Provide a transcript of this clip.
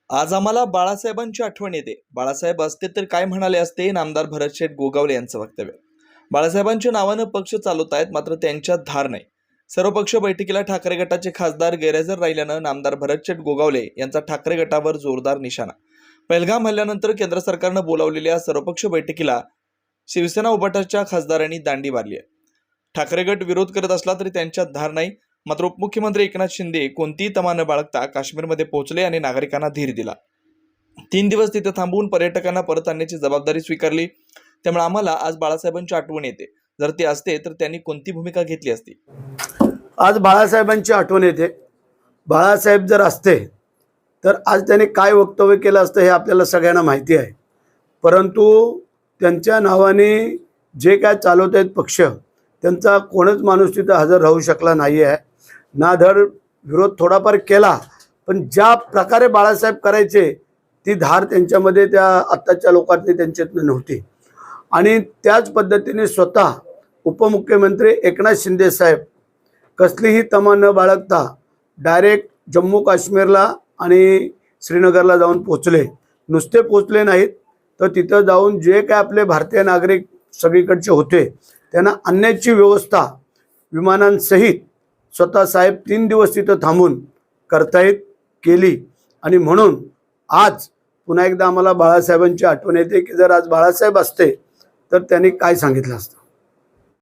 आज आम्हाला बाळासाहेबांची आठवण येते. बाळासाहेब असते तर काय म्हणाले असते, नामदार भरतशेठ गोगावले यांचं वक्तव्य. बाळासाहेबांच्या नावानं पक्ष चालवतायत, मात्र त्यांच्यात धार नाही. सर्वपक्ष बैठकीला ठाकरे गटाचे खासदार गैरहजर राहिल्यानं नामदार भरतशेठ गोगावले यांचा ठाकरे गटावर जोरदार निशाणा. पहलगाम हल्ल्यानंतर केंद्र सरकारनं बोलावलेल्या सर्वपक्ष बैठकीला शिवसेना उभाटाच्या खासदारांनी दांडी मारली आहे. ठाकरे गट विरोध करत असला तरी त्यांच्यात धार नाही. मात्र उपमुख्यमंत्री एकनाथ शिंदे कोणतीही तमा न बाळगता काश्मीरमध्ये पोहोचले आणि नागरिकांना धीर दिला. 3 दिवस तिथे थांबवून पर्यटकांना परत आणण्याची जबाबदारी स्वीकारली. त्यामुळे आम्हाला आज बाळासाहेबांची आठवण येते. जर ते असते तर त्यांनी कोणती भूमिका घेतली असती? आज बाळासाहेबांची आठवण येते. बाळासाहेब जर असते तर आज त्यांनी काय वक्तव्य केलं असतं हे आपल्याला सगळ्यांना माहिती आहे. परंतु त्यांच्या नावाने जे काय चालवत आहेत पक्ष, त्यांचा कोणच माणूस तिथं हजर राहू शकला नाही आहे. ना धड विरोध थोडाफार केला, पण ज्या प्रकारे बाळासाहेब करायचे ती धार त्यांच्यामध्ये त्या आत्ताच्या लोकांनी त्यांच्यात नव्हती. आणि त्याच पद्धतीने स्वतः उपमुख्यमंत्री एकनाथ शिंदे साहेब कसलीही तमा न बाळगता डायरेक्ट जम्मू काश्मीरला आणि श्रीनगरला जाऊन पोचले. नुसते पोचले नाहीत तर तिथं जाऊन जे काय आपले भारतीय नागरिक सगळीकडचे होते त्यांना आणण्याची व्यवस्था विमानांसहित स्वतः साहेब 3 दिवस तिथं थांबून करतायत केली. आणि म्हणून आज पुन्हा एकदा आम्हाला बाळासाहेबांची आठवण येते की जर आज बाळासाहेब असते तर त्यांनी काय सांगितलं असतं.